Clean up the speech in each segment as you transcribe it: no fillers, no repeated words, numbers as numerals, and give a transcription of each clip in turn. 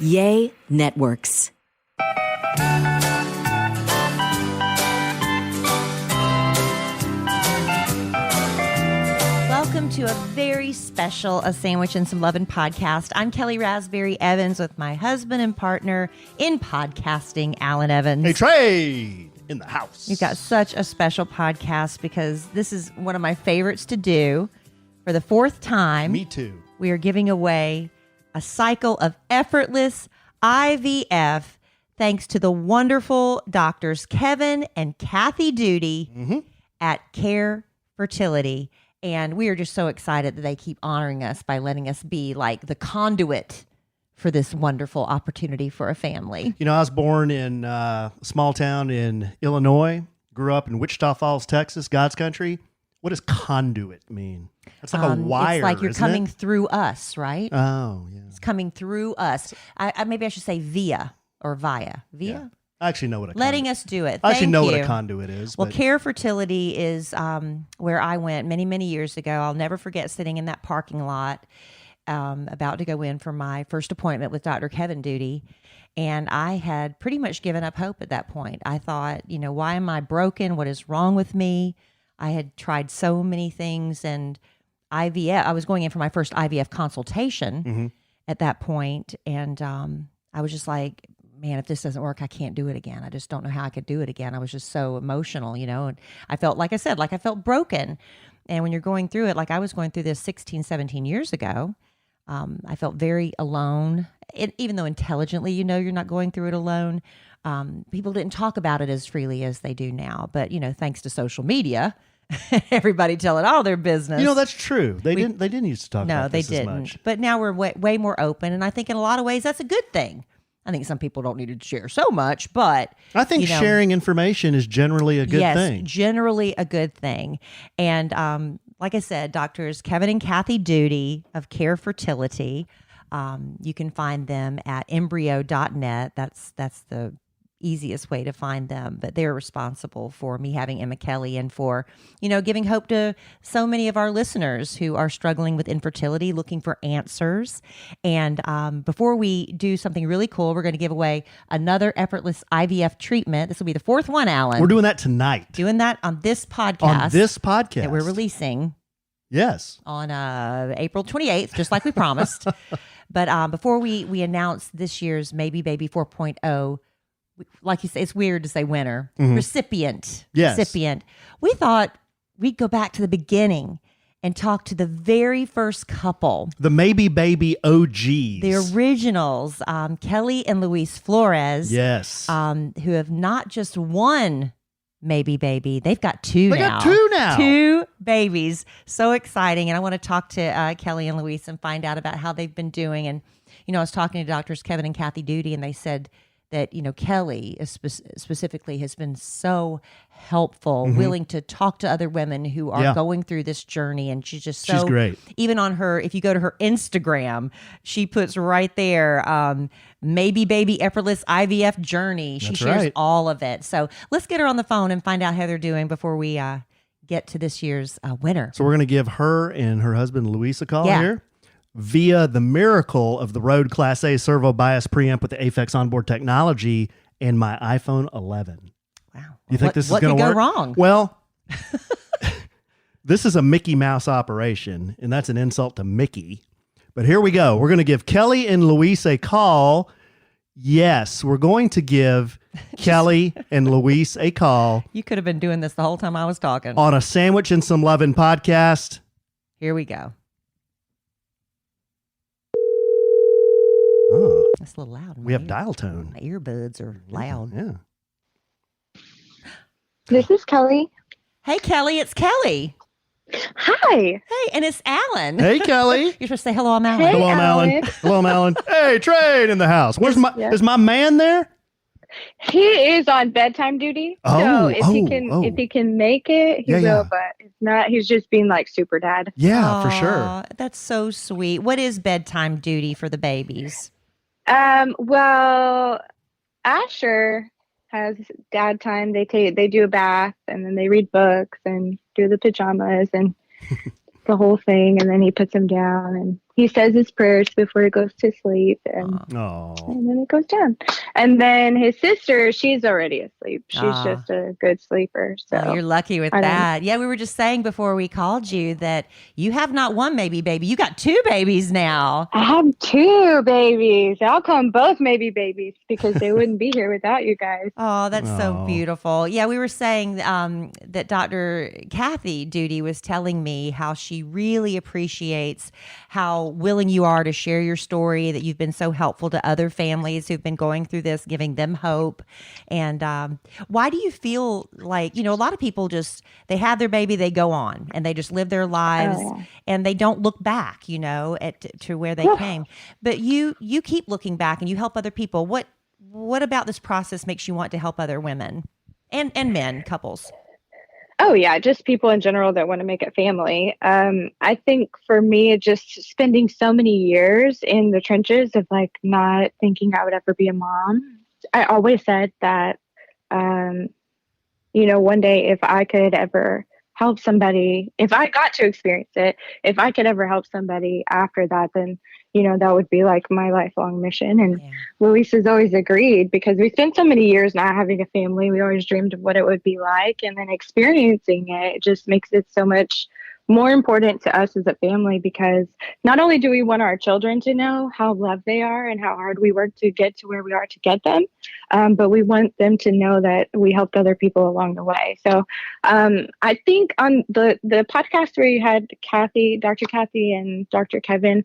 Yay Networks. Welcome to a very special A Sandwich and Some Lovin' podcast. I'm Kelly Raspberry Evans with my husband and partner in podcasting, Alan Evans. Hey, Trade in the house. We've got such a special podcast because this is one of my favorites to do. For the fourth time, Me too. We are giving away a cycle of Effortless IVF thanks to the wonderful doctors Kevin and Kathy Doody at Care Fertility. And we are just so excited that they keep honoring us by letting us be like the conduit for this wonderful opportunity for a family. You know, I was born in a small town in Illinois, grew up in Wichita Falls, Texas, God's country. What does conduit mean? It's like a wire. It's like you're isn't coming it? through us, right? Oh, yeah. It's coming through us. Maybe I should say via or via. Via? Yeah. I actually know what a Letting conduit us do it. I actually Thank know you. what a conduit is. Well, but Care Fertility is where I went many, many years ago. I'll never forget sitting in that parking lot about to go in for my first appointment with Dr. Kevin Doody. And I had pretty much given up hope at that point. I thought, you know, why am I broken? What is wrong with me? I had tried so many things, and IVF, I was going in for my first IVF consultation at that point, and I was just like, man, if this doesn't work, I can't do it again. I just don't know how I could do it again. I was just so emotional, you know, and I felt, like I said, like I felt broken. And when you're going through it, like I was going through this 16, 17 years ago, I felt very alone. Even though intelligently, you know, you're not going through it alone. People didn't talk about it as freely as they do now. But, you know, thanks to social media, everybody telling all their business. you know, that's true. They didn't used to talk about this as much. But now we're way more open. And I think in a lot of ways, that's a good thing. I think some people don't need to share so much, but I think sharing information is generally a good thing. Yes, generally a good thing. And like I said, doctors Kevin and Kathy Doody of Care Fertility, you can find them at embryo.net. That's the easiest way to find them, but they're responsible for me having Emma Kelly and for, you know, giving hope to so many of our listeners who are struggling with infertility, looking for answers. And before we do something really cool, we're going to give away another Effortless IVF treatment. This will be the fourth one, Alan. We're doing that tonight. Doing that on this podcast. That we're releasing. Yes. On April 28th, just like we promised. But before we announce this year's Maybe Baby 4.0, like you say, it's weird to say winner. Recipient. Yes. Recipient. We thought we'd go back to the beginning and talk to the very first couple. The Maybe Baby OGs. The originals, Kellie and Luis Flores. Yes. Who have not just one Maybe Baby. They've got two now. They got two now. Two babies. So exciting. And I want to talk to Kellie and Luis and find out about how they've been doing. And, you know, I was talking to doctors Kevin and Kathy Doody, and they said that, you know, Kellie specifically has been so helpful, willing to talk to other women who are going through this journey. And she's just so, she's great. Even on her, if you go to her Instagram, she puts right there, Maybe Baby Effortless IVF Journey. She shares all of it. So let's get her on the phone and find out how they're doing before we get to this year's winner. So we're going to give her and her husband Luis a call here via the miracle of the Rode Class A servo bias preamp with the Aphex onboard technology and my iPhone 11. Wow. You think this is going to What work? could go wrong? Well, this is a Mickey Mouse operation, and that's an insult to Mickey. But here we go. We're going to give Kellie and Luis a call. Yes, we're going to give Kellie and Luis a call. You could have been doing this the whole time I was talking. On A Sandwich and Some Lovin' podcast. Here we go. Oh, That's a little loud. we have dial tone. My earbuds are loud. Yeah. This is Kelly. Hey, Kellie, it's Kellie. Hi. Hey, and it's Alan. Hey, Kellie. You're supposed to say hello, I'm Alan. Hey, Hello, I'm Alan. Alan. Hello, I'm Alan. Hey, Trade in the house. Where's my? Yeah. Is my man there? He is on bedtime duty. So if he can make it, he will, but if not, he's just being like super dad. Yeah, for Aw, sure. That's so sweet. What is bedtime duty for the babies? Well, Asher has dad time. They do a bath and then they read books and do the pajamas and the whole thing, and then he puts him down and he says his prayers before he goes to sleep, and then it goes down. And then his sister, she's already asleep. She's just a good sleeper. So you're lucky with that. Yeah, we were just saying before we called you that you have not one maybe baby. You got 2 babies now. I have 2 babies. I'll call them both maybe babies because they wouldn't be here without you guys. Oh, that's so beautiful. Yeah, we were saying that Dr. Kathy Doody was telling me how she really appreciates how willing you are to share your story, that you've been so helpful to other families who've been going through this, giving them hope. And why do you feel like, a lot of people just, they have their baby, they go on and they just live their lives and they don't look back, to where they came. But you keep looking back and you help other people. What about this process makes you want to help other women and men, couples? Oh, yeah, just people in general that want to make a family. I think for me, just spending so many years in the trenches of like not thinking I would ever be a mom. I always said that, one day if I could ever help somebody, if I got to experience it, if I could ever help somebody after that, then that would be like my lifelong mission. And Luis has always agreed because we spent so many years not having a family. We always dreamed of what it would be like. And then experiencing it just makes it so much more important to us as a family, because not only do we want our children to know how loved they are and how hard we work to get to where we are to get them, but we want them to know that we helped other people along the way. So I think on the podcast where you had Kathy, Dr. Kathy and Dr. Kevin,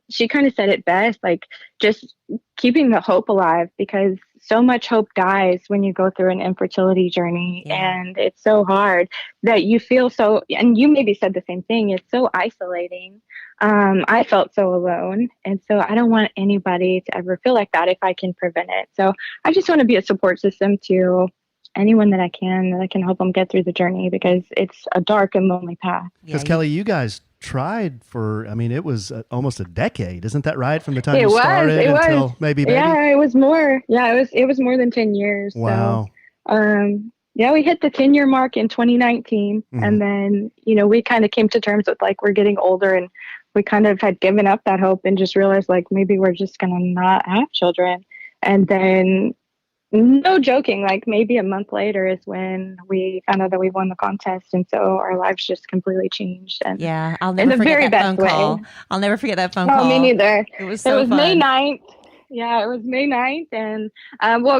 she kind of said it best, like just keeping the hope alive, because so much hope dies when you go through an infertility journey. And it's so hard that you feel so, and you maybe said the same thing, it's so isolating. I felt so alone. And so I don't want anybody to ever feel like that if I can prevent it. So I just want to be a support system to anyone that I can help them get through the journey, because it's a dark and lonely path. Because Kelly, you guys tried for, it was almost a decade. Isn't that right? From the time you started until maybe? Yeah, it was more. Yeah, it was more than 10 years. Wow. So, we hit the 10-year mark in 2019. Mm-hmm. And then, we kind of came to terms with like, we're getting older, and we kind of had given up that hope and just realized like, maybe we're just going to not have children. And then, no joking, like maybe a month later is when we found out that we won the contest. And so our lives just completely changed. And I'll never forget that phone call. I'll never forget that phone call. Me neither. It was so fun. May 9th. Yeah, it was May 9th. And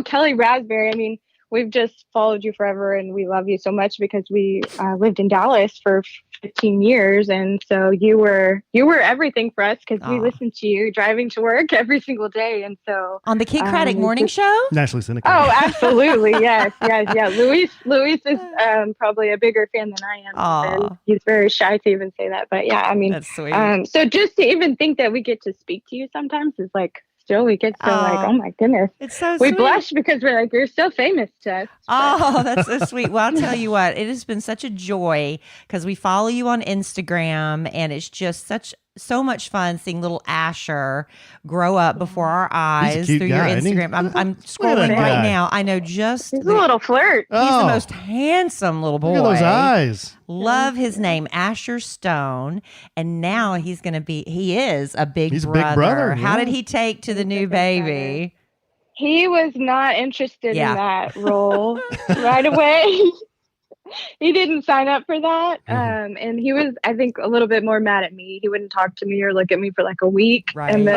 Kelly Raspberry, we've just followed you forever, and we love you so much because we lived in Dallas for 15 years. And so you were everything for us, because we listened to you driving to work every single day. And so on the Kate Craddock morning show? Nationally syndicated. Oh, absolutely. Yes. Yeah. Luis is probably a bigger fan than I am. And he's very shy to even say that. But yeah, that's sweet. So just to even think that we get to speak to you sometimes is like, still we get so like, oh my goodness, it's so we sweet. Blush because we're like, you're so famous to us. Oh, that's so sweet. Well, I'll tell you what, it has been such a joy because we follow you on Instagram, and it's just so much fun seeing little Asher grow up before our eyes through your Instagram. I'm scrolling right now. I know he's a little flirt. He's the most handsome little boy. Look at those eyes. Love his name, Asher Stone. And now he is a big brother. A big brother. How did he take to the new baby? He was not interested in that role right away. He didn't sign up for that. And he was, I think, a little bit more mad at me. He wouldn't talk to me or look at me for like a week. Right. And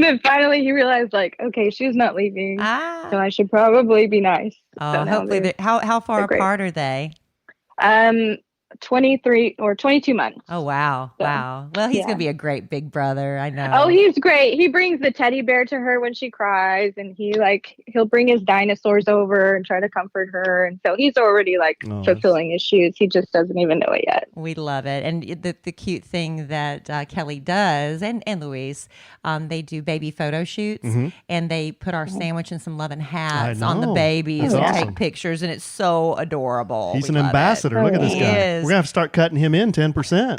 then finally he realized like, okay, she's not leaving. So I should probably be nice. So hopefully. How far apart are they? 23 or 22 months. Oh, wow. So, wow. Well, he's going to be a great big brother. I know. Oh, he's great. He brings the teddy bear to her when she cries, and he'll bring his dinosaurs over and try to comfort her. And so he's already like fulfilling his shoes. He just doesn't even know it yet. We love it. And the cute thing that Kelly does and Luis, they do baby photo shoots, and they put our sandwich and some loving hats on the babies and take pictures, and it's so adorable. He's an ambassador. Look at this guy. We're going to have to start cutting him in 10%.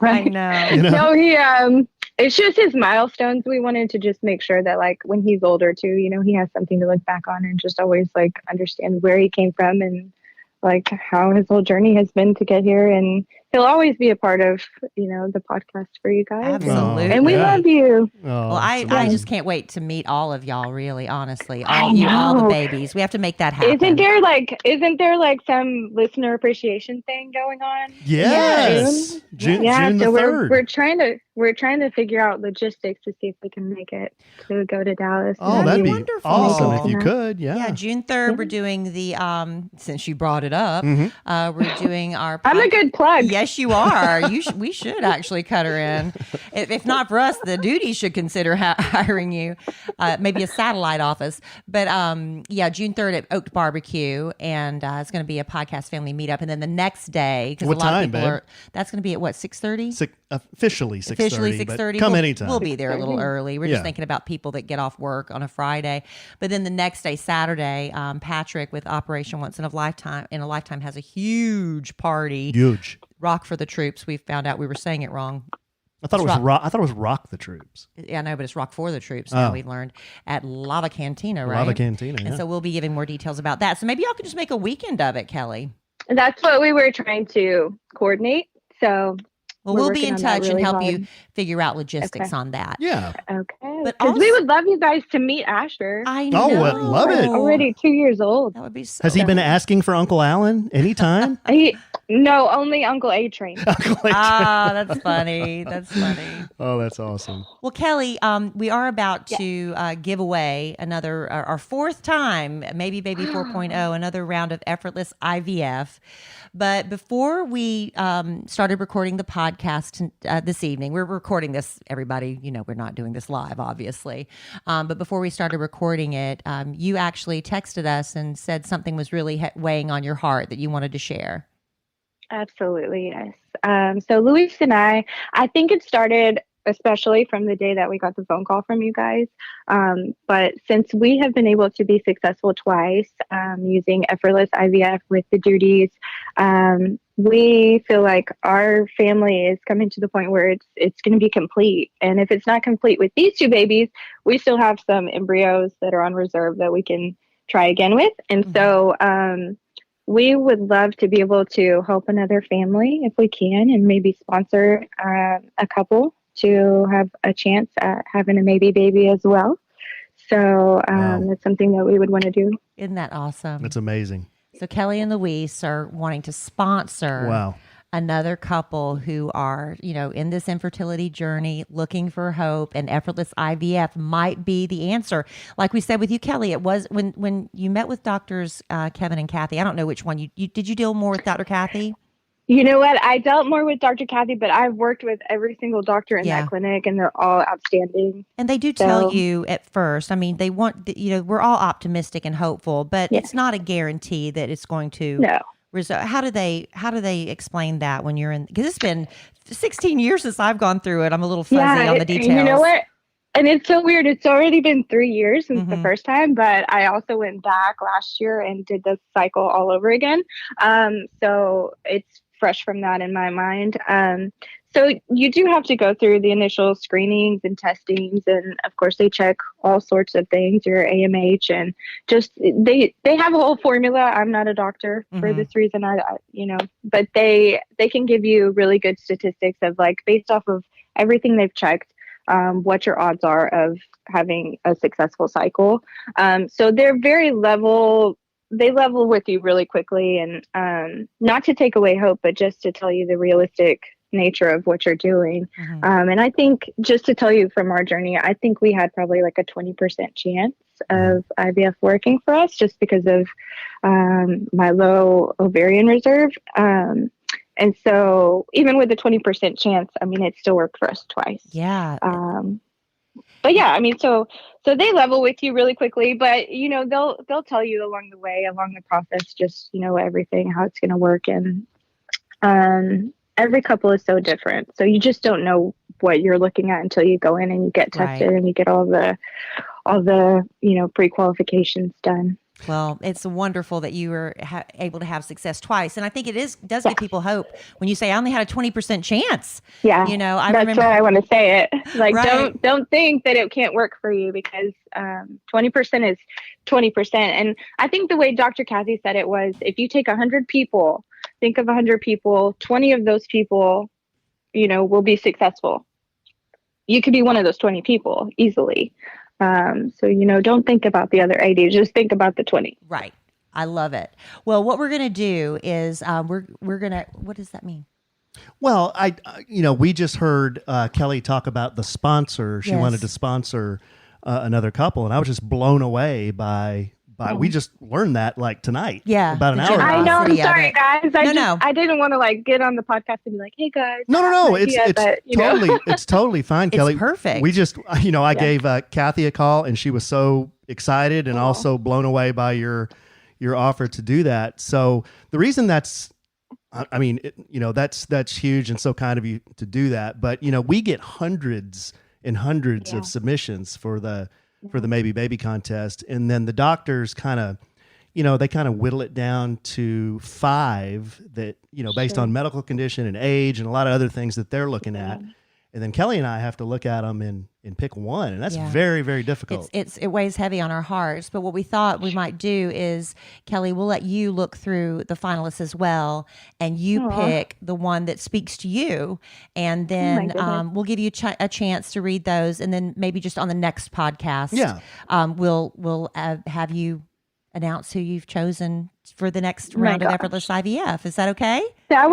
I know. No, it's just his milestones. We wanted to just make sure that like when he's older too, he has something to look back on and just always like understand where he came from and like how his whole journey has been to get here. And he'll always be a part of, the podcast for you guys. Absolutely. And we love you. Well, I just can't wait to meet all of y'all, really, honestly. I All the know. babies. We have to make that happen. Isn't there like some listener appreciation thing going on? Yes. June the 3rd. We're trying to figure out logistics to see if we can make it to go to Dallas. Oh, that'd be wonderful. awesome if you could. Yeah. June 3rd, we're doing the since you brought it up, we're doing our I'm a good plug. Yes, you are. We should actually cut her in. If not for us, the Doody should consider hiring you. Maybe a satellite office. But June 3rd at Oak Barbecue, and it's going to be a podcast family meetup. And then the next day, because a lot of people that's going to be at what, 6:30? Officially 6:30. Officially 6:30. Come anytime. We'll be there a little early. We're just thinking about people that get off work on a Friday. But then the next day, Saturday, Patrick with Operation Once in a Lifetime has a huge party. Huge. Rock for the Troops. We found out we were saying it wrong. I thought it was rock. I thought it was Rock the Troops. Yeah, I know, but it's Rock for the Troops. Now we've learned at Lava Cantina, right? Lava Cantina. And so we'll be giving more details about that. So maybe y'all could just make a weekend of it, Kelly. That's what we were trying to coordinate. So we'll be in touch and help you figure out logistics on that. Yeah. Okay. Because we would love you guys to meet Asher. I know. Oh, I'd love it. Already 2 years old. That would be so. Has he been asking for Uncle Alan anytime? No, only Uncle A Train. That's funny. That's funny. Oh, that's awesome. Well, Kelly, we are about to give away another, our fourth time, maybe Baby 4.0, another round of Effortless IVF. But before we started recording the podcast this evening, we're recording this, everybody, we're not doing this live, obviously. But before we started recording it, you actually texted us and said something was really weighing on your heart that you wanted to share. Absolutely, yes. So Luis and I think it started especially from the day that we got the phone call from you guys. But since we have been able to be successful twice using Effortless IVF with the Doodys, we feel like our family is coming to the point where it's going to be complete. And if it's not complete with these two babies, we still have some embryos that are on reserve that we can try again with. And so we would love to be able to help another family if we can, and maybe sponsor a couple to have a chance at having a maybe baby as well. So that's something that we would want to do. Isn't that awesome? That's amazing. So Kelly and Luis are wanting to sponsor another couple who are, in this infertility journey, looking for hope, and Effortless IVF might be the answer. Like we said with you, Kelly, it was when you met with doctors Kevin and Kathy. I don't know which one did you deal more with Dr. Kathy? You know what? I dealt more with Dr. Kathy, but I've worked with every single doctor in that clinic, and they're all outstanding. And they do tell you at first, they want, we're all optimistic and hopeful, but it's not a guarantee that it's going to result. How do they explain that when you're in, because it's been 16 years since I've gone through it. I'm a little fuzzy on the details. You know what? And it's so weird. It's already been 3 years since the first time, but I also went back last year and did the cycle all over again. So it's fresh from that in my mind. So you do have to go through the initial screenings and testings, and of course they check all sorts of things, your AMH, and just they have a whole formula. I'm not a doctor for this reason, but they can give you really good statistics of, like, based off of everything they've checked, what your odds are of having a successful cycle. So they're very level. They level with you really quickly, and not to take away hope, but just to tell you the realistic nature of what you're doing. And I think, just to tell you from our journey, I think we had probably like a 20% chance of IVF working for us, just because of my low ovarian reserve. And so even with a 20% chance, it still worked for us twice. Yeah. But yeah, so they level with you really quickly, but they'll tell you along the process, just everything, how it's going to work. And every couple is so different, so you just don't know what you're looking at until you go in and you get tested and you get all the pre-qualifications done. Well, it's wonderful that you were able to have success twice. And I think does give people hope when you say, I only had a 20% chance. Yeah. I that's remember. why I want to say it. Like, don't think that it can't work for you, because 20% is 20%. And I think the way Dr. Kathy said it was, if you take 100 people think of 100 people, 20 of those people, will be successful. You could be one of those 20 people easily. So, don't think about the other 80, just think about the 20. Right. I love it. Well, what we're going to do is we're going to, what does that mean? Well, we just heard Kelly talk about the sponsor. She wanted to sponsor another couple, and I was just blown away by we just learned that like tonight. Yeah. About an hour ago. I know. I'm sorry, guys. I didn't want to like get on the podcast and be like, "Hey, guys." No. It's totally fine, Kelly. It's perfect. We just, I gave Kathy a call, and she was so excited and also blown away by your offer to do that. So the reason that's, that's huge and so kind of you to do that. But we get hundreds and hundreds of submissions for the Maybe Baby contest, and then the doctors kind of, they kind of whittle it down to 5 that based on medical condition and age and a lot of other things that they're looking at, and then Kelly and I have to look at them and pick one, and that's very, very difficult. It weighs heavy on our hearts. But what we thought we might do is, Kelly, we'll let you look through the finalists as well, and you pick the one that speaks to you, and then we'll give you a chance to read those, and then maybe just on the next podcast, we'll have you announce who you've chosen for the next round of Effortless IVF. Is that okay? That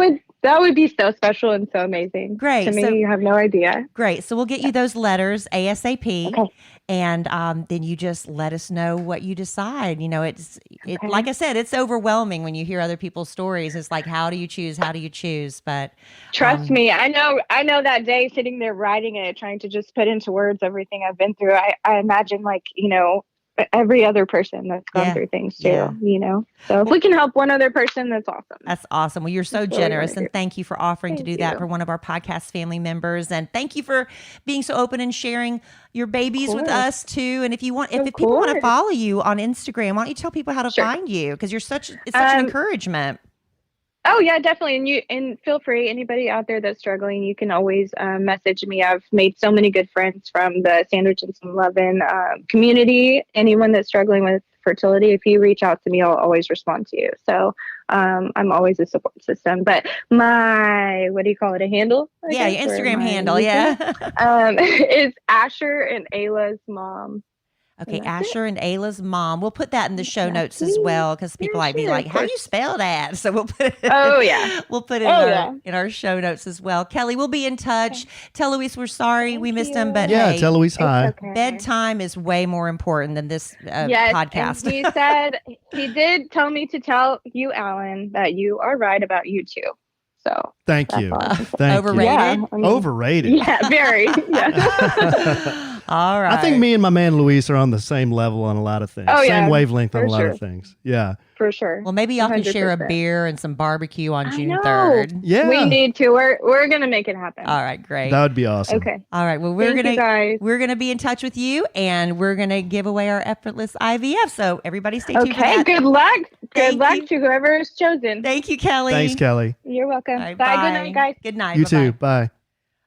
would be so special and so amazing. Great. To me, you have no idea. Great. So we'll get you those letters ASAP. And then you just let us know what you decide. Like I said, it's overwhelming when you hear other people's stories. It's like, how do you choose? How do you choose? But trust me, I know that day sitting there writing it, trying to just put into words everything I've been through. I imagine every other person that's gone through things too, So if we can help one other person, that's awesome. That's awesome. Well, you're so generous, and thank you for offering to do that for one of our podcast family members. And thank you for being so open and sharing your babies with us too. And if people want to follow you on Instagram, why don't you tell people how to find you? Because it's such an encouragement. Oh yeah, definitely. And feel free, anybody out there that's struggling, you can always message me. I've made so many good friends from the Sandwich and Some Lovin' community. Anyone that's struggling with fertility, if you reach out to me, I'll always respond to you. So I'm always a support system. But my, what do you call it, a handle? Your Instagram handle, is Asher and Ayla's mom. Okay, Asher and Ayla's mom. We'll put that in the show notes as well, because people might be like, how do you spell that? So we'll put it we'll put it in our show notes as well. Kelly, we'll be in touch. Tell Luis we're sorry we missed him, but hey, tell Luis hi. Bedtime is way more important than this podcast. And he did tell me to tell you, Allen, that you are right about you too. So thank you. Overrated? Yeah, overrated. Yeah, very. Yeah. All right. I think me and my man Luis are on the same level on a lot of things. Same wavelength on a lot of things. Yeah. For sure. Well, maybe y'all can share a beer and some barbecue on June 3rd. Yeah. We need to. We're going to make it happen. All right, great. That would be awesome. Okay. All right. Well, we're going to be in touch with you, and we're going to give away our Effortless IVF. So everybody stay tuned for that. Okay. Good luck. Good luck to whoever is chosen. Thank you, Kelly. Thanks, Kelly. You're welcome. Right, bye. Good night, guys. Good night. You Bye-bye. too. Bye.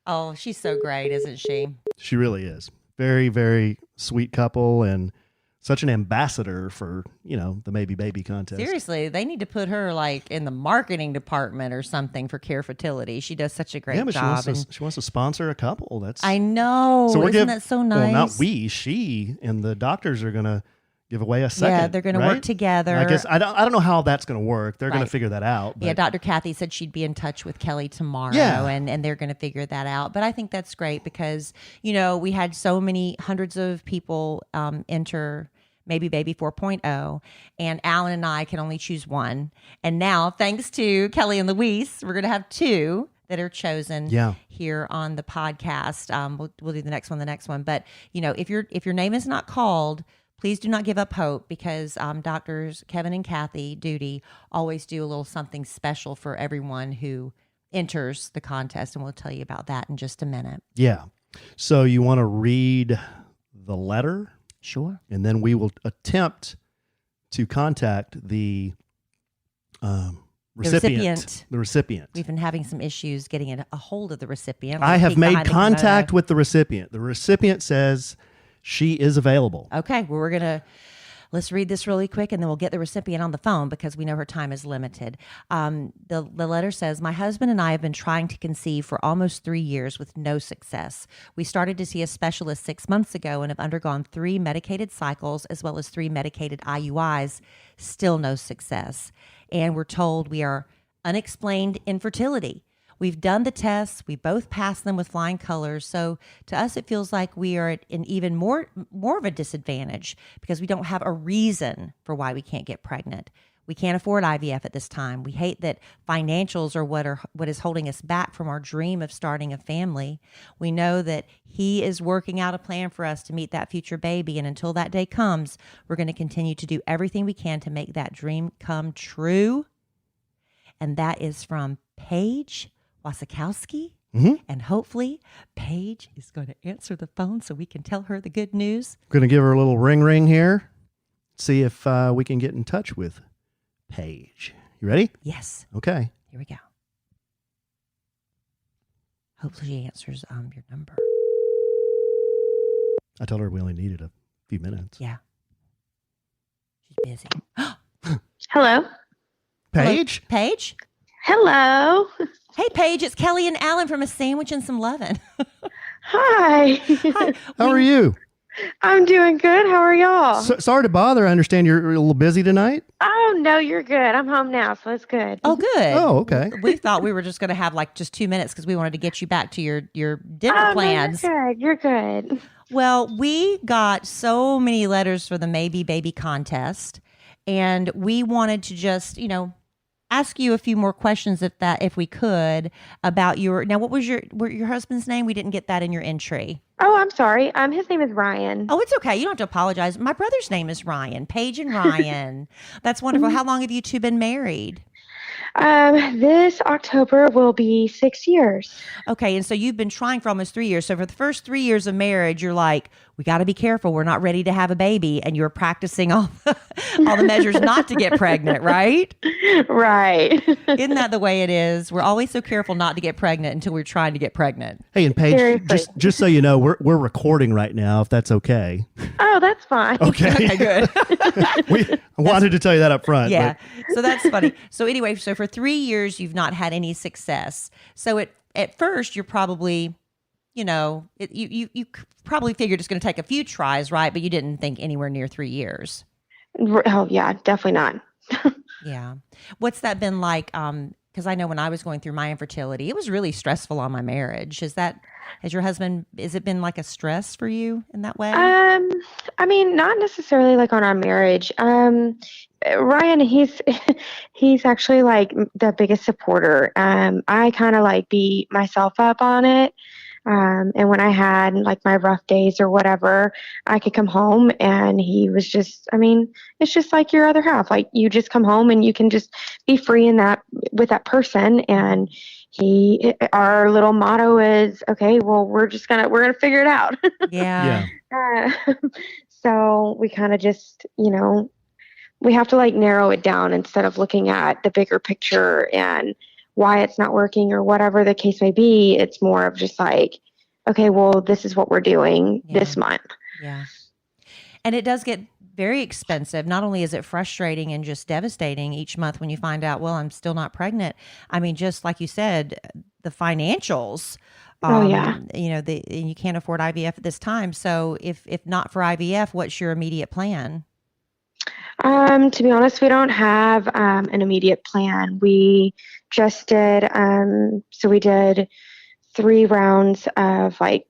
Oh, she's so great, isn't she? She really is. Very, very sweet couple, and such an ambassador for, the Maybe Baby contest. Seriously, they need to put her like in the marketing department or something for Care Fertility. She does such a great job. She wants to sponsor a couple. I know. So isn't that so nice? Well, not we, she and the doctors are going to give away a second. Yeah, they're going to work together. I guess I don't know how that's going to work. They're going to figure that out. But. Yeah, Dr. Kathy said she'd be in touch with Kelly tomorrow, and they're going to figure that out. But I think that's great because, we had so many hundreds of people enter Maybe Baby 4.0, and Allen and I can only choose one. And now, thanks to Kelly and Luis, we're going to have 2 that are chosen here on the podcast. We'll do the next one. But, if your name is not called, please do not give up hope, because doctors Kevin and Kathy Doody always do a little something special for everyone who enters the contest, and we'll tell you about that in just a minute. Yeah. So you want to read the letter? Sure. And then we will attempt to contact the recipient. The recipient. We've been having some issues getting a hold of the recipient. I have made contact with the recipient. The recipient says she is available. Okay. Well, we're going to Let's read this really quick and then we'll get the recipient on the phone because we know her time is limited. The letter says, my husband and I have been trying to conceive for almost 3 years with no success. We started to see a specialist 6 months ago and have undergone 3 medicated cycles as well as 3 medicated IUIs, still no success. And we're told we are unexplained infertility. We've done the tests. We both passed them with flying colors. So to us, it feels like we are at an even more of a disadvantage because we don't have a reason for why we can't get pregnant. We can't afford IVF at this time. We hate that financials are what is holding us back from our dream of starting a family. We know that he is working out a plan for us to meet that future baby. And until that day comes, we're going to continue to do everything we can to make that dream come true. And that is from Paige Wasikowski. Mm-hmm. And hopefully Paige is going to answer the phone so we can tell her the good news. We're going to give her a little ring here. See if we can get in touch with Paige. You ready? Yes. Okay. Here we go. Hopefully she answers your number. I told her we only needed a few minutes. Yeah. She's busy. Hello. Paige? Hello, Paige? Hello. Hey, Paige, it's Kellie and Allen from A Sandwich and Some Lovin'. Hi. Hi. How are you? I'm doing good. How are y'all? Sorry to bother. I understand you're a little busy tonight. Oh, no, you're good. I'm home now, so it's good. Oh, good. Oh, okay. We thought we were just going to have like just 2 minutes because we wanted to get you back to your dinner plans. No, you're good. Well, we got so many letters for the Maybe Baby contest, and we wanted to just, ask you a few more questions if we could about what was your husband's name? We didn't get that in your entry. Oh, I'm sorry. His name is Ryan. Oh, it's okay. You don't have to apologize. My brother's name is Ryan, Paige and Ryan. That's wonderful. How long have you two been married? This October will be 6 years. Okay. And so you've been trying for almost 3 years. So for the first 3 years of marriage, you're like, we got to be careful. We're not ready to have a baby. And you're practicing all the measures not to get pregnant, right? Right. Isn't that the way it is? We're always so careful not to get pregnant until we're trying to get pregnant. Hey, and Paige, Seriously. just so you know, we're recording right now, if that's okay. Oh, that's fine. Okay. Okay, good. I wanted to tell you that up front. Yeah. So that's funny. So anyway, so for 3 years, you've not had any success. So at first, you're probably, you probably figured it's going to take a few tries, right? But you didn't think anywhere near 3 years. Oh, yeah, definitely not. Yeah. What's that been like? Because I know when I was going through my infertility, it was really stressful on my marriage. Has it been like a stress for you in that way? I mean, not necessarily like on our marriage. Ryan, he's actually like the biggest supporter. I kind of like beat myself up on it. And when I had like my rough days or whatever, I could come home and he was just, it's just like your other half. Like you just come home and you can just be free with that person. And our little motto is, okay, well, we're going to figure it out. Yeah. So we kind of just, we have to like narrow it down instead of looking at the bigger picture and why it's not working or whatever the case may be. It's more of just like, okay, well, this is what we're doing this month. Yeah. And it does get very expensive. Not only is it frustrating and just devastating each month when you find out, well, I'm still not pregnant. I mean, just like you said, the financials, and you can't afford IVF at this time. So if not for IVF, what's your immediate plan? To be honest, we don't have an immediate plan. We just did, so we did 3 rounds of like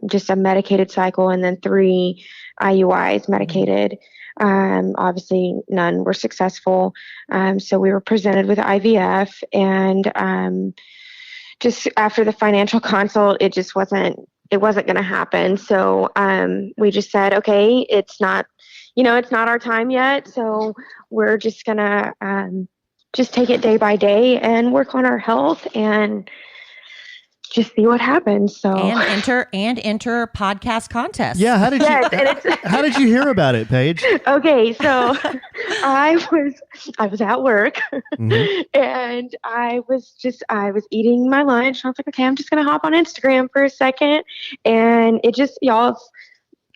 just a medicated cycle and then 3 IUIs medicated. Obviously, none were successful. So we were presented with IVF, and just after the financial consult, it wasn't going to happen. So we just said, okay, it's not our time yet. So we're just going to just take it day by day and work on our health and just see what happens. So enter podcast contest. Yeah. How did you hear about it, Paige? Okay. So I was at work, Mm-hmm. and I was eating my lunch. I was like, okay, I'm just going to hop on Instagram for a second. And it just, y'all,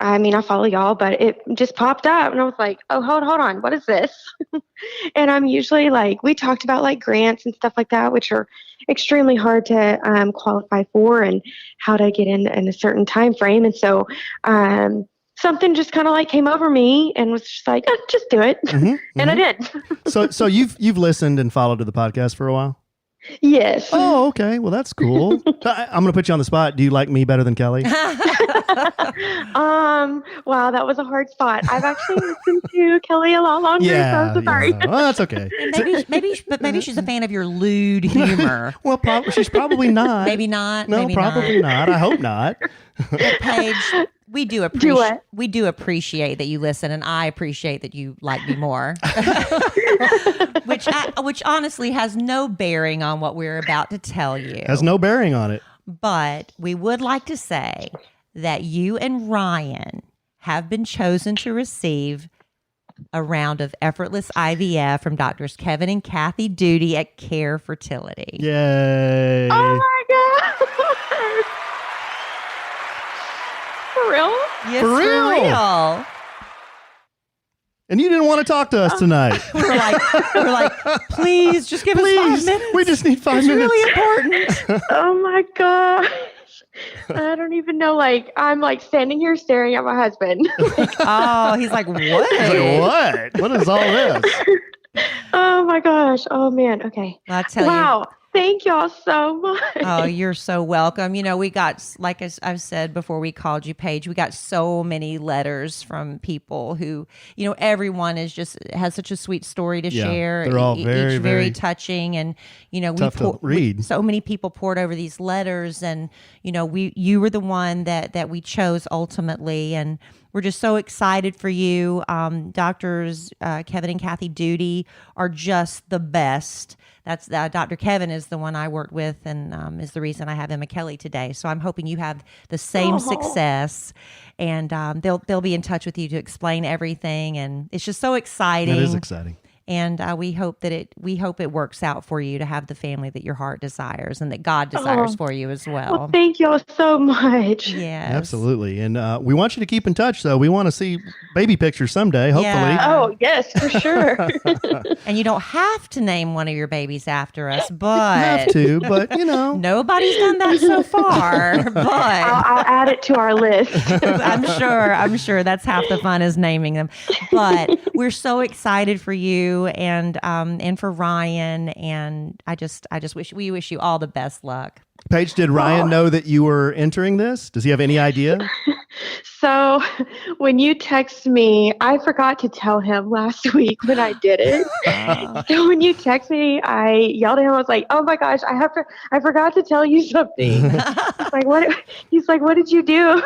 I mean, I follow y'all, but it just popped up and I was like, oh, hold on. What is this? And I'm usually like, we talked about like grants and stuff like that, which are extremely hard to qualify for and how to get in a certain time frame. And so something just kind of like came over me and was just like, oh, just do it. And I did. So you've listened and followed to the podcast for a while? Yes. Oh, okay. Well, that's cool. I'm going to put you on the spot. Do you like me better than Kelly? Wow, that was a hard spot. I've actually listened to Kelly a lot longer, so I'm so sorry. Yeah. Well, that's okay. Maybe she's a fan of your lewd humor. Well, she's probably not. Maybe not. No, maybe probably not. I hope not. But Paige, we do appreciate that you listen, and I appreciate that you like me more. which honestly has no bearing on what we're about to tell you. Has no bearing on it. But we would like to say that you and Ryan have been chosen to receive a round of Effortless IVF from Doctors Kevin and Kathy Doody at Care Fertility. Yay. Oh my God. For real? Yes, For real. And you didn't want to talk to us tonight. We're like, please just give us 5 minutes. We just need 5 minutes. It's really important. Oh my gosh. I don't even know. Like, I'm like standing here staring at my husband. Oh, he's like, what? He's like, what? What is all this? Oh my gosh. Oh man. Okay. Well, I tell you. Wow. Thank y'all so much. Oh, you're so welcome. You know, we got, like I've said before we called you, Paige, we got so many letters from people who, you know, everyone has such a sweet story to share. They're all each very, very touching. And, you know, tough to read. So many people poured over these letters, and, you know, you were the one that we chose ultimately. And we're just so excited for you. Doctors Kevin and Kathy Doody are just the best. That's Dr. Kevin is the one I worked with, and is the reason I have Emma Kelly today. So I'm hoping you have the same success, and they'll be in touch with you to explain everything. And it's just so exciting. It is exciting. And we hope it works out for you to have the family that your heart desires and that God desires for you as well. Well, thank y'all so much. Yes. Absolutely. And we want you to keep in touch, though. We want to see baby pictures someday, hopefully. Yeah. Oh, yes, for sure. And you don't have to name one of your babies after us, but Have to, but you know. Nobody's done that so far. But I'll add it to our list. I'm sure that's half the fun is naming them. But we're so excited for you and for Ryan, and I just wish you all the best luck. Paige, did Ryan know that you were entering this? Does he have any idea? So when you text me, I forgot to tell him last week when I did it. So when you text me, I yelled at him. I was like, "Oh my gosh, I forgot to tell you something." He's like, "What?" He's like, "What did you do?"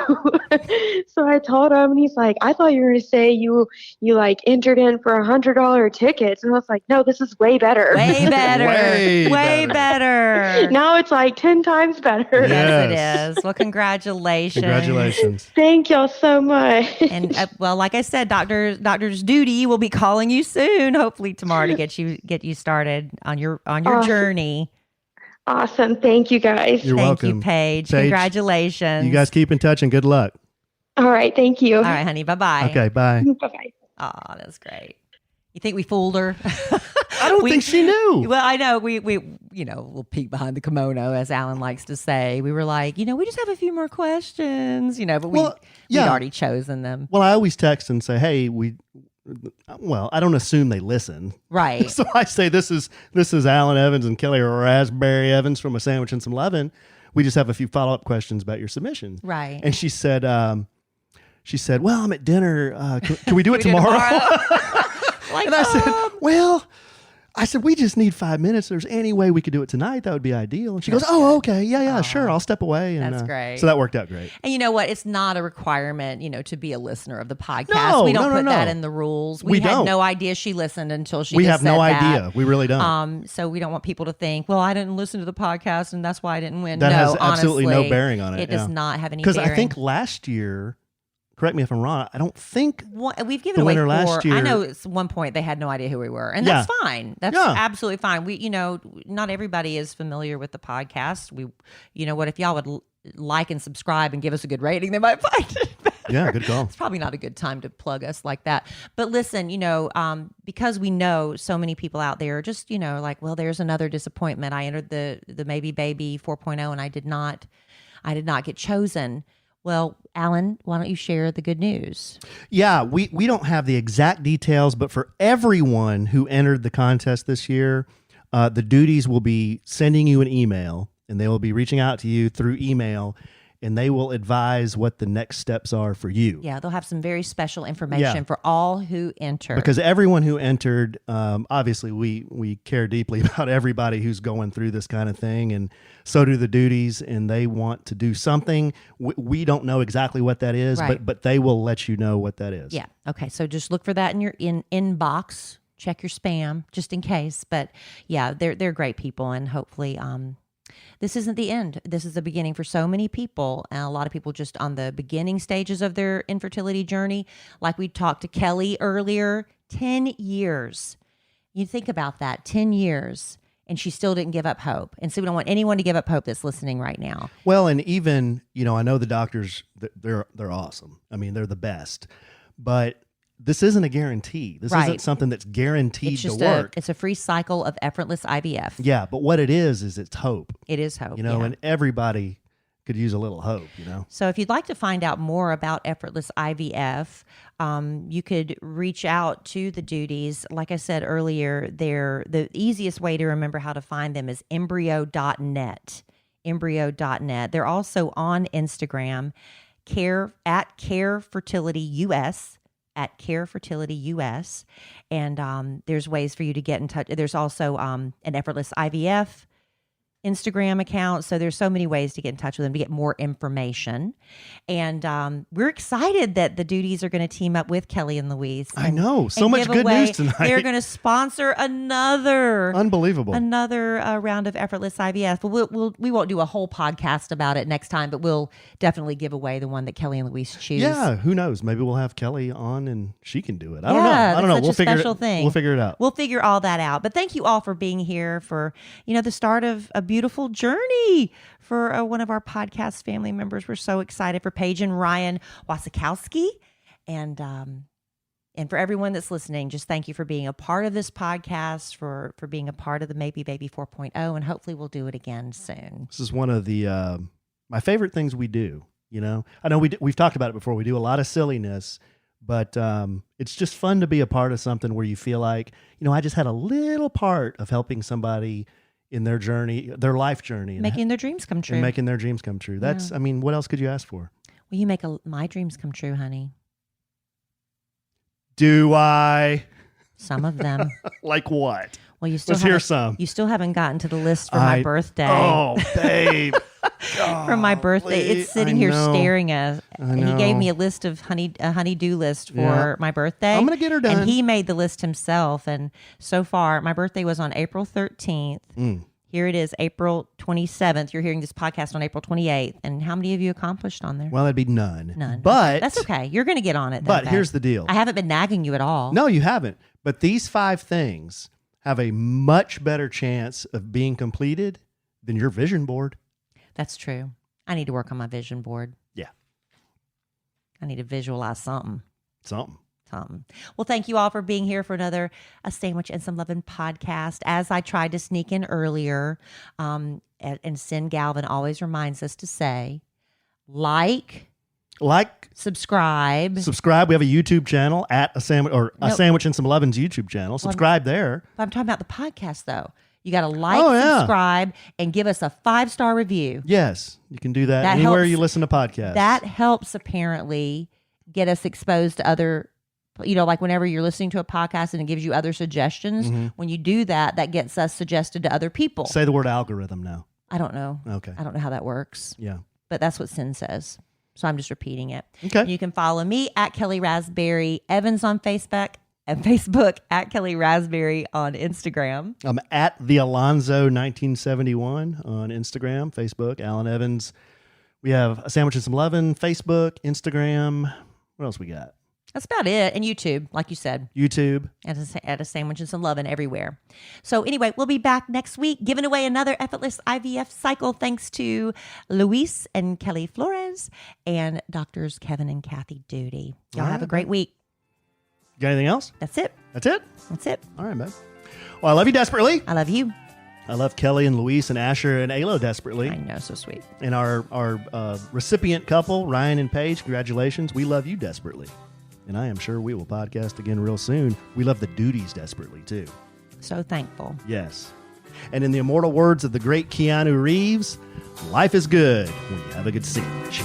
So I told him, and he's like, "I thought you were going to say you like entered in for $100 tickets." And I was like, "No, this is way better. Way better. Way better. Now it's like 10 times better." Yes, it is. Well, congratulations. Congratulations. Thank y'all so much. And well, like I said, Doctors Doody will be calling you soon, hopefully tomorrow, to get you started on your journey. Awesome. Thank you guys. You're Thank welcome. you, Paige. Congratulations. You guys keep in touch and good luck. All right. Thank you. All right, honey. Bye-bye. Okay, bye. Bye-bye. Oh, that's great. You think we fooled her? I don't think she knew. Well, I know we we'll peek behind the kimono, as Alan likes to say. We were like, we just have a few more questions, but we'd already chosen them. Well, I always text and say, hey, I don't assume they listen. Right. So I say, this is Alan Evans and Kelly Raspberry Evans from A Sandwich and Some Lovin'. We just have a few follow-up questions about your submission. Right. And she said, well, I'm at dinner. Can we do it tomorrow? And I said, we just need 5 minutes. If there's any way we could do it tonight, that would be ideal. And she goes, oh, okay. Yeah, sure. I'll step away. And, that's great. So that worked out great. And you know what? It's not a requirement, to be a listener of the podcast. No, we don't put no. that in the rules. We had don't. no idea she listened until she We just have said no that. idea. We really don't. So we don't want people to think, well, I didn't listen to the podcast and that's why I didn't win. That no, has absolutely honestly, no bearing on it. It does not have any bearing. Because I think last year, correct me if I'm wrong, I don't think we've given away 4. Last year, I know at one point they had no idea who we were, and that's fine. That's absolutely fine. We, not everybody is familiar with the podcast. We, what if y'all would like and subscribe and give us a good rating, they might find it better. Yeah, good call. It's probably not a good time to plug us like that. But listen, because we know so many people out there, just like, well, there's another disappointment. I entered the Maybe Baby 4.0, and I did not get chosen. Well, Alan, why don't you share the good news? Yeah, we don't have the exact details, but for everyone who entered the contest this year, the Doodies will be sending you an email, and they will be reaching out to you through email, and they will advise what the next steps are for you. Yeah, they'll have some very special information for all who enter. Because everyone who entered, obviously we care deeply about everybody who's going through this kind of thing, and so do the Doodies, and they want to do something. We don't know exactly what that is, right. but they will let you know what that is. Yeah. Okay. So just look for that in your inbox. Check your spam just in case. But yeah, they're great people, and hopefully this isn't the end. This is the beginning for so many people. And a lot of people just on the beginning stages of their infertility journey. Like we talked to Kelly earlier, 10 years. You think about that, 10 years. And she still didn't give up hope. And so we don't want anyone to give up hope that's listening right now. Well, and even, I know the doctors, they're awesome. I mean, they're the best. But this isn't a guarantee. This isn't something that's guaranteed to work. It's a free cycle of effortless IVF. Yeah, but what it is it's hope. It is hope. And everybody could use a little hope, So if you'd like to find out more about Effortless IVF, you could reach out to the Doodies. Like I said earlier, the easiest way to remember how to find them is embryo.net. Embryo.net. They're also on Instagram, at Care Fertility US. At Care Fertility US. And there's ways for you to get in touch. There's also an Effortless IVF Instagram account. So there's so many ways to get in touch with them to get more information. And we're excited that the Doodies are going to team up with Kelly and Louise. I know. So much good news tonight. They're going to sponsor another round of Effortless IVF. But we won't do a whole podcast about it next time, but we'll definitely give away the one that Kelly and Louise choose. Yeah, who knows? Maybe we'll have Kelly on and she can do it. I don't know. We'll figure it out. We'll figure all that out. But thank you all for being here for, the start of a beautiful journey for one of our podcast family members. We're so excited for Paige and Ryan Wasikowski. And for everyone that's listening, just thank you for being a part of this podcast, for being a part of the Maybe Baby 4.0, and hopefully we'll do it again soon. This is one of the my favorite things we do. I know we've talked about it before. We do a lot of silliness, but it's just fun to be a part of something where you feel like, I just had a little part of helping somebody in their journey, their life journey. And making their dreams come true. Making their dreams come true. That's, what else could you ask for? Well, you make my dreams come true, honey. Do I? Some of them. Like what? Well, let's hear some. You still haven't gotten to the list for my birthday. Oh, babe. For my birthday, it's sitting here staring at. And he gave me a list of a honey-do list for my birthday. I'm gonna get her done. And he made the list himself. And so far, my birthday was on April 13th. Here it is, April 27th. You're hearing this podcast on April 28th. And how many of you accomplished on there? Well, that'd be none. None. But that's okay. You're going to get on it. But here's the deal. I haven't been nagging you at all. No, you haven't. But these 5 things have a much better chance of being completed than your vision board. That's true. I need to work on my vision board. Yeah. I need to visualize something. Something. Well, thank you all for being here for another A Sandwich and Some Lovin' podcast. As I tried to sneak in earlier, and Sin Galvin always reminds us to say, like, subscribe. We have a YouTube channel at A Sandwich and Some Lovin's YouTube channel. Subscribe there. But I'm talking about the podcast, though. You got to subscribe, and give us a 5-star review. Yes, you can do that anywhere you listen to podcasts. That helps apparently get us exposed to other, like whenever you're listening to a podcast and it gives you other suggestions. Mm-hmm. When you do that, that gets us suggested to other people. Say the word algorithm now. I don't know. Okay. I don't know how that works. Yeah. But that's what Sin says. So I'm just repeating it. Okay. You can follow me at Kelly Raspberry Evans on Facebook. And Facebook at Kelly Raspberry on Instagram. I'm at the Alonzo 1971 on Instagram, Facebook, Alan Evans. We have A Sandwich and Some Lovin', Facebook, Instagram. What else we got? That's about it. And YouTube, like you said. YouTube. At a sandwich and some loving everywhere. So anyway, we'll be back next week giving away another Effortless IVF cycle thanks to Luis and Kelly Flores and doctors Kevin and Kathy Doody. Y'all have a great week. Got anything else? That's it. That's it? That's it. All right, man. Well, I love you desperately. I love you. I love Kelly and Luis and Asher and Alo desperately. I know, so sweet. And our recipient couple, Ryan and Paige, congratulations. We love you desperately. And I am sure we will podcast again real soon. We love the Doodys desperately, too. So thankful. Yes. And in the immortal words of the great Keanu Reeves, life is good when you have a good sandwich.